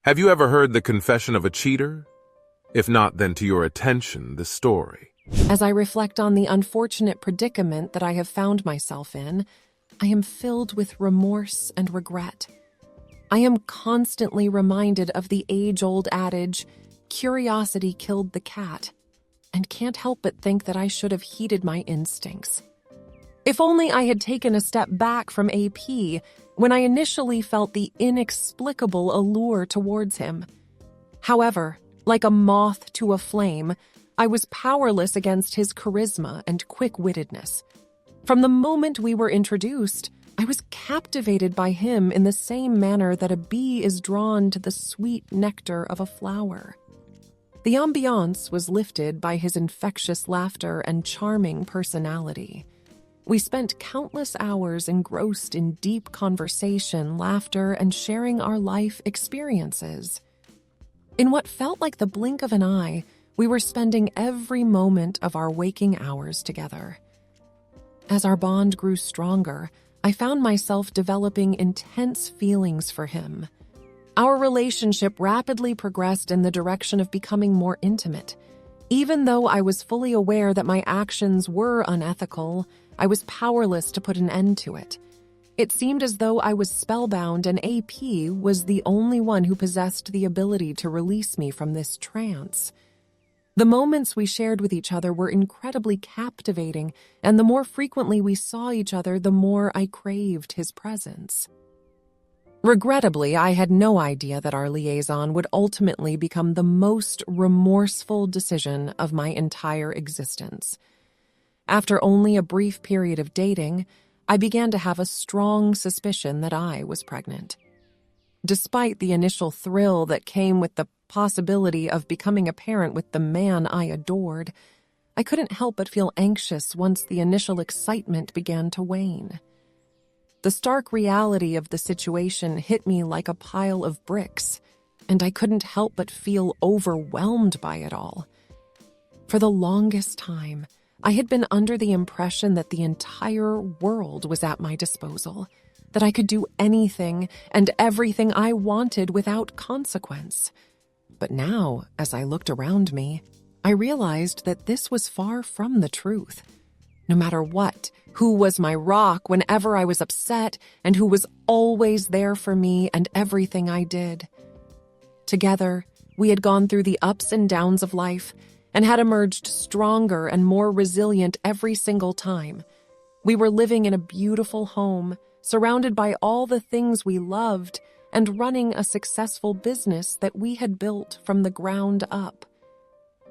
Have you ever heard the confession of a cheater? If not, then to your attention, the story. As I reflect on the unfortunate predicament that I have found myself in, I am filled with remorse and regret. I am constantly reminded of the age-old adage, curiosity killed the cat, and can't help but think that I should have heeded my instincts. If only I had taken a step back from AP when I initially felt the inexplicable allure towards him. However, like a moth to a flame, I was powerless against his charisma and quick-wittedness. From the moment we were introduced, I was captivated by him in the same manner that a bee is drawn to the sweet nectar of a flower. The ambiance was lifted by his infectious laughter and charming personality. We spent countless hours engrossed in deep conversation, laughter, and sharing our life experiences. In what felt like the blink of an eye, we were spending every moment of our waking hours together. As our bond grew stronger, I found myself developing intense feelings for him. Our relationship rapidly progressed in the direction of becoming more intimate. Even though I was fully aware that my actions were unethical, I was powerless to put an end to it. It seemed as though I was spellbound, and AP was the only one who possessed the ability to release me from this trance. The moments we shared with each other were incredibly captivating, and the more frequently we saw each other, the more I craved his presence. Regrettably, I had no idea that our liaison would ultimately become the most remorseful decision of my entire existence. After only a brief period of dating, I began to have a strong suspicion that I was pregnant. Despite the initial thrill that came with the possibility of becoming a parent with the man I adored, I couldn't help but feel anxious once the initial excitement began to wane. The stark reality of the situation hit me like a pile of bricks, and I couldn't help but feel overwhelmed by it all. For the longest time, I had been under the impression that the entire world was at my disposal, that I could do anything and everything I wanted without consequence. But now, as I looked around me, I realized that this was far from the truth. No matter what, who was my rock whenever I was upset, and who was always there for me and everything I did. Together, we had gone through the ups and downs of life and had emerged stronger and more resilient every single time. We were living in a beautiful home, surrounded by all the things we loved, and running a successful business that we had built from the ground up.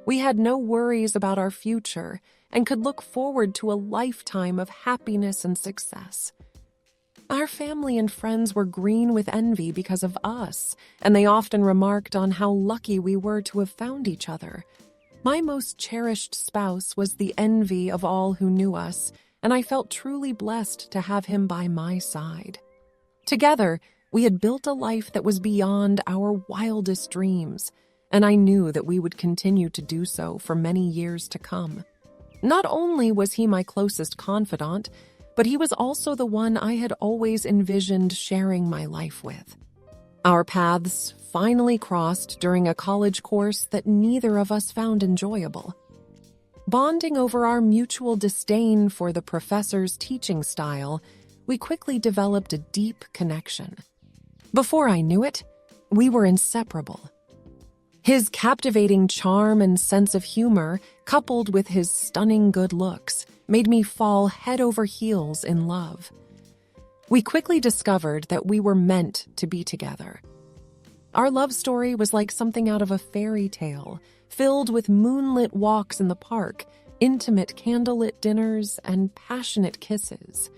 We had no worries about our future and could look forward to a lifetime of happiness and success. Our family and friends were green with envy because of us, and they often remarked on how lucky we were to have found each other. My most cherished spouse was the envy of all who knew us, and I felt truly blessed to have him by my side. Together, we had built a life that was beyond our wildest dreams, and I knew that we would continue to do so for many years to come. Not only was he my closest confidant, but he was also the one I had always envisioned sharing my life with. Our paths finally crossed during a college course that neither of us found enjoyable. Bonding over our mutual disdain for the professor's teaching style, we quickly developed a deep connection. Before I knew it, we were inseparable. His captivating charm and sense of humor, coupled with his stunning good looks, made me fall head over heels in love. We quickly discovered that we were meant to be together. Our love story was like something out of a fairy tale, filled with moonlit walks in the park, intimate candlelit dinners, and passionate kisses.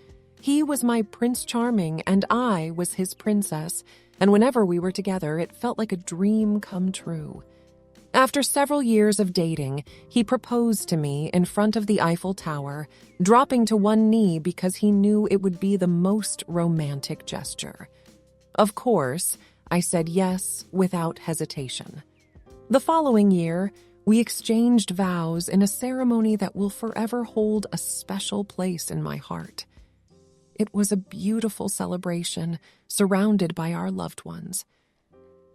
He was my Prince Charming, and I was his princess, and whenever we were together, it felt like a dream come true. After several years of dating, he proposed to me in front of the Eiffel Tower, dropping to one knee because he knew it would be the most romantic gesture. Of course, I said yes without hesitation. The following year, we exchanged vows in a ceremony that will forever hold a special place in my heart. It was a beautiful celebration, surrounded by our loved ones.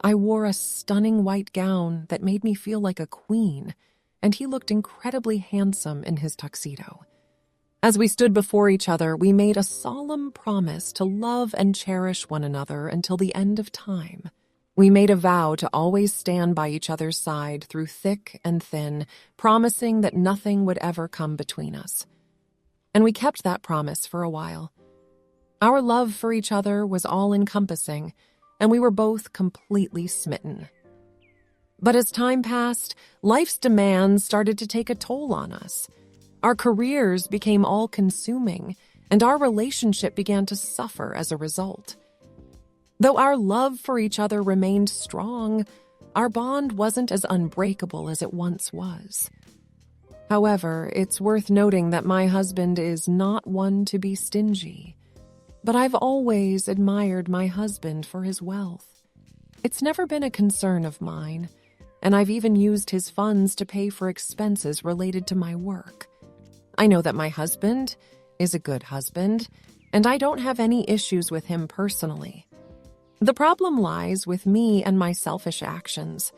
I wore a stunning white gown that made me feel like a queen, and he looked incredibly handsome in his tuxedo. As we stood before each other, we made a solemn promise to love and cherish one another until the end of time. We made a vow to always stand by each other's side through thick and thin, promising that nothing would ever come between us. And we kept that promise for a while. Our love for each other was all-encompassing, and we were both completely smitten. But as time passed, life's demands started to take a toll on us. Our careers became all-consuming, and our relationship began to suffer as a result. Though our love for each other remained strong, our bond wasn't as unbreakable as it once was. However, it's worth noting that my husband is not one to be stingy. But I've always admired my husband for his wealth. It's never been a concern of mine, and I've even used his funds to pay for expenses related to my work. I know that my husband is a good husband, and I don't have any issues with him personally. The problem lies with me and my selfish actions.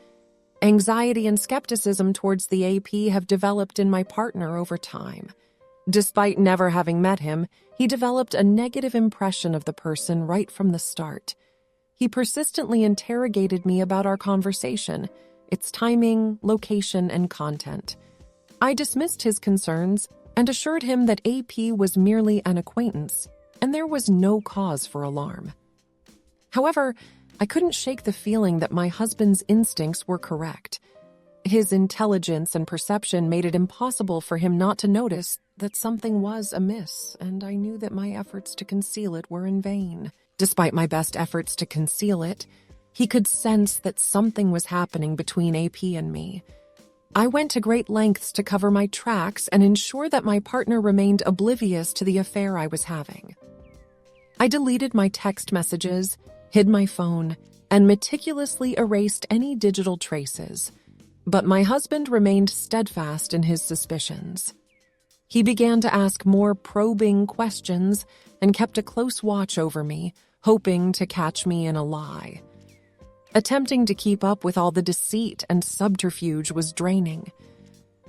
Anxiety and skepticism towards the AP have developed in my partner over time. Despite never having met him, he developed a negative impression of the person right from the start. He persistently interrogated me about our conversation, its timing, location, and content. I dismissed his concerns and assured him that AP was merely an acquaintance, and there was no cause for alarm. However, I couldn't shake the feeling that my husband's instincts were correct. His intelligence and perception made it impossible for him not to notice that something was amiss, and I knew that my efforts to conceal it were in vain. Despite my best efforts to conceal it, he could sense that something was happening between AP and me. I went to great lengths to cover my tracks and ensure that my partner remained oblivious to the affair I was having. I deleted my text messages, hid my phone, and meticulously erased any digital traces. But my husband remained steadfast in his suspicions. He began to ask more probing questions and kept a close watch over me, hoping to catch me in a lie. Attempting to keep up with all the deceit and subterfuge was draining.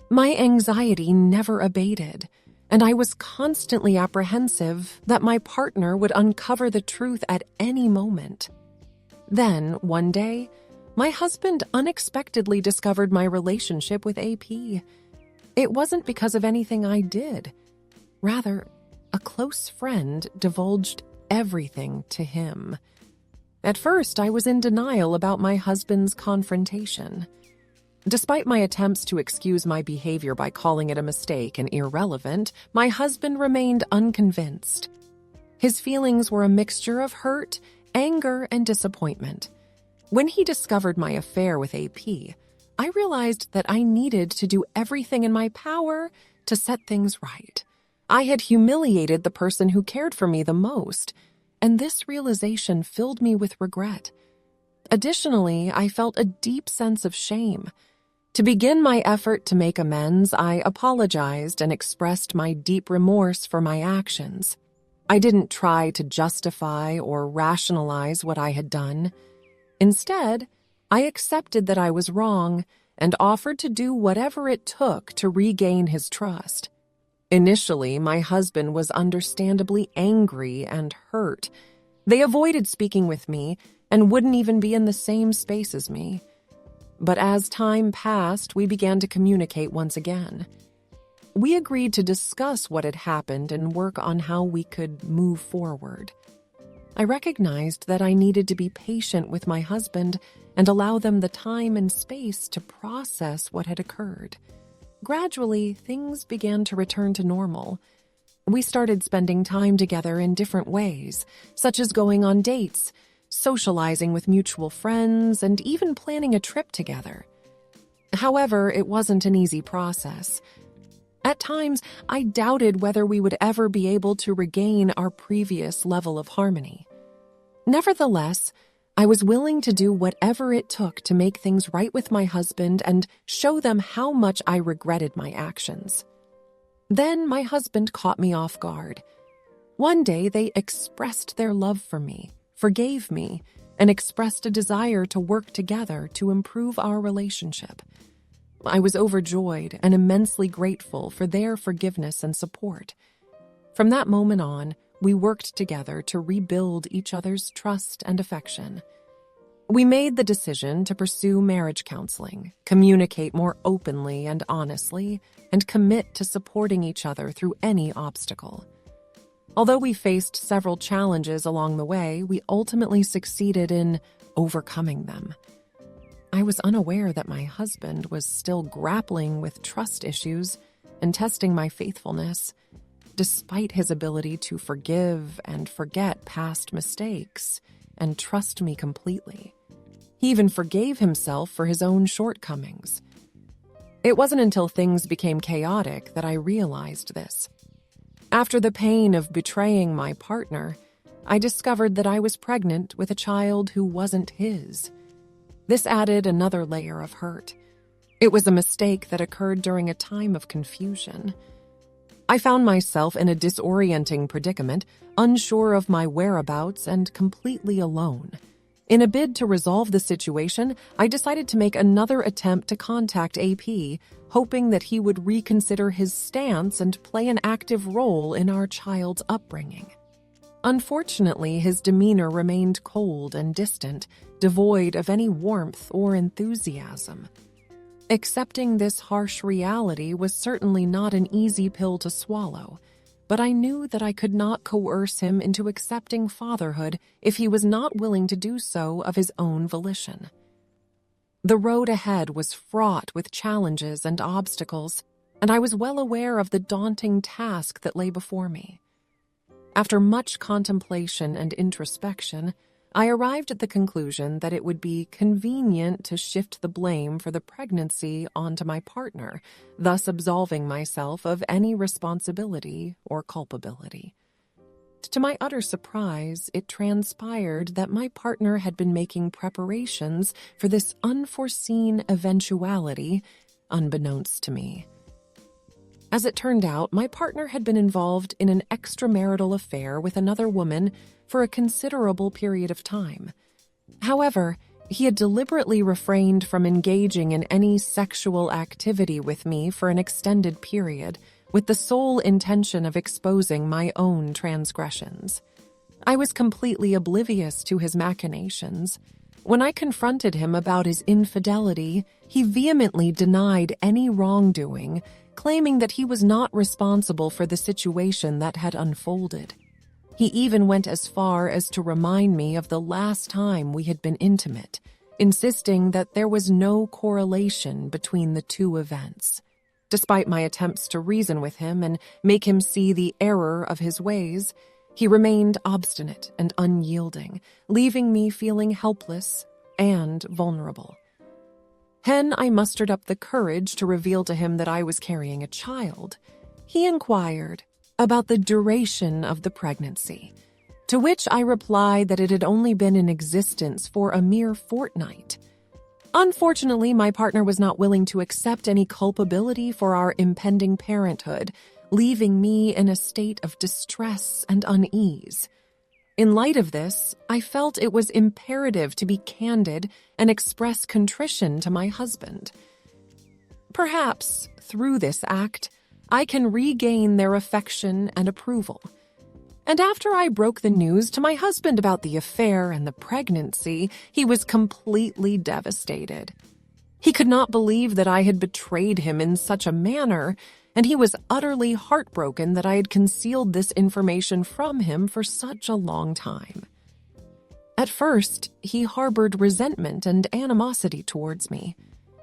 My anxiety never abated, and I was constantly apprehensive that my partner would uncover the truth at any moment. Then, one day, my husband unexpectedly discovered my relationship with AP. It wasn't because of anything I did. Rather, a close friend divulged everything to him. At first, I was in denial about my husband's confrontation. Despite my attempts to excuse my behavior by calling it a mistake and irrelevant, my husband remained unconvinced. His feelings were a mixture of hurt, anger, and disappointment. When he discovered my affair with AP, I realized that I needed to do everything in my power to set things right. I had humiliated the person who cared for me the most, and this realization filled me with regret. Additionally, I felt a deep sense of shame. To begin my effort to make amends, I apologized and expressed my deep remorse for my actions. I didn't try to justify or rationalize what I had done. Instead, I accepted that I was wrong and offered to do whatever it took to regain his trust. Initially, my husband was understandably angry and hurt. They avoided speaking with me and wouldn't even be in the same space as me. But as time passed, we began to communicate once again. We agreed to discuss what had happened and work on how we could move forward. I recognized that I needed to be patient with my husband and allow them the time and space to process what had occurred. Gradually, things began to return to normal. We started spending time together in different ways, such as going on dates, socializing with mutual friends, and even planning a trip together. However, it wasn't an easy process. At times, I doubted whether we would ever be able to regain our previous level of harmony. Nevertheless, I was willing to do whatever it took to make things right with my husband and show them how much I regretted my actions. Then my husband caught me off guard. One day, they expressed their love for me, forgave me, and expressed a desire to work together to improve our relationship. I was overjoyed and immensely grateful for their forgiveness and support. From that moment on, we worked together to rebuild each other's trust and affection. We made the decision to pursue marriage counseling, communicate more openly and honestly, and commit to supporting each other through any obstacle. Although we faced several challenges along the way, we ultimately succeeded in overcoming them. I was unaware that my husband was still grappling with trust issues and testing my faithfulness, despite his ability to forgive and forget past mistakes and trust me completely. He even forgave himself for his own shortcomings. It wasn't until things became chaotic that I realized this. After the pain of betraying my partner, I discovered that I was pregnant with a child who wasn't his. This added another layer of hurt. It was a mistake that occurred during a time of confusion. I found myself in a disorienting predicament, unsure of my whereabouts and completely alone. In a bid to resolve the situation, I decided to make another attempt to contact AP, hoping that he would reconsider his stance and play an active role in our child's upbringing. Unfortunately, his demeanor remained cold and distant, devoid of any warmth or enthusiasm. Accepting this harsh reality was certainly not an easy pill to swallow, but I knew that I could not coerce him into accepting fatherhood if he was not willing to do so of his own volition. The road ahead was fraught with challenges and obstacles, and I was well aware of the daunting task that lay before me. After much contemplation and introspection, I arrived at the conclusion that it would be convenient to shift the blame for the pregnancy onto my partner, thus absolving myself of any responsibility or culpability. To my utter surprise, it transpired that my partner had been making preparations for this unforeseen eventuality, unbeknownst to me. As it turned out, my partner had been involved in an extramarital affair with another woman for a considerable period of time. However, he had deliberately refrained from engaging in any sexual activity with me for an extended period, with the sole intention of exposing my own transgressions. I was completely oblivious to his machinations. When I confronted him about his infidelity, he vehemently denied any wrongdoing, claiming that he was not responsible for the situation that had unfolded. He even went as far as to remind me of the last time we had been intimate, insisting that there was no correlation between the two events. Despite my attempts to reason with him and make him see the error of his ways, he remained obstinate and unyielding, leaving me feeling helpless and vulnerable. When I mustered up the courage to reveal to him that I was carrying a child, he inquired about the duration of the pregnancy, to which I replied that it had only been in existence for a mere fortnight. Unfortunately, my partner was not willing to accept any culpability for our impending parenthood, leaving me in a state of distress and unease. In light of this, I felt it was imperative to be candid and express contrition to my husband. Perhaps, through this act, I can regain their affection and approval. And after I broke the news to my husband about the affair and the pregnancy, he was completely devastated. He could not believe that I had betrayed him in such a manner, and he was utterly heartbroken that I had concealed this information from him for such a long time. At first, he harbored resentment and animosity towards me,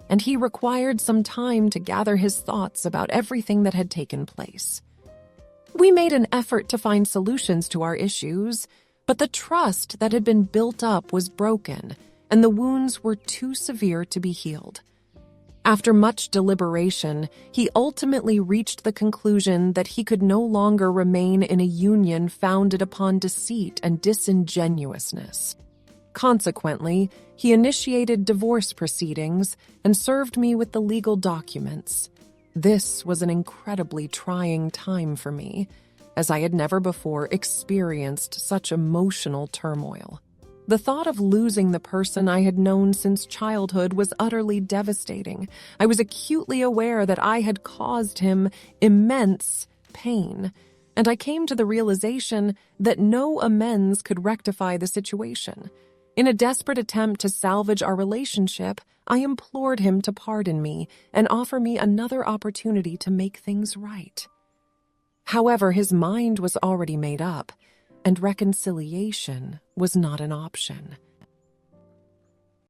and he required some time to gather his thoughts about everything that had taken place. We made an effort to find solutions to our issues, but the trust that had been built up was broken, and the wounds were too severe to be healed. After much deliberation, he ultimately reached the conclusion that he could no longer remain in a union founded upon deceit and disingenuousness. Consequently, he initiated divorce proceedings and served me with the legal documents. This was an incredibly trying time for me, as I had never before experienced such emotional turmoil. The thought of losing the person I had known since childhood was utterly devastating. I was acutely aware that I had caused him immense pain, and I came to the realization that no amends could rectify the situation. In a desperate attempt to salvage our relationship, I implored him to pardon me and offer me another opportunity to make things right. However, his mind was already made up, and reconciliation was not an option.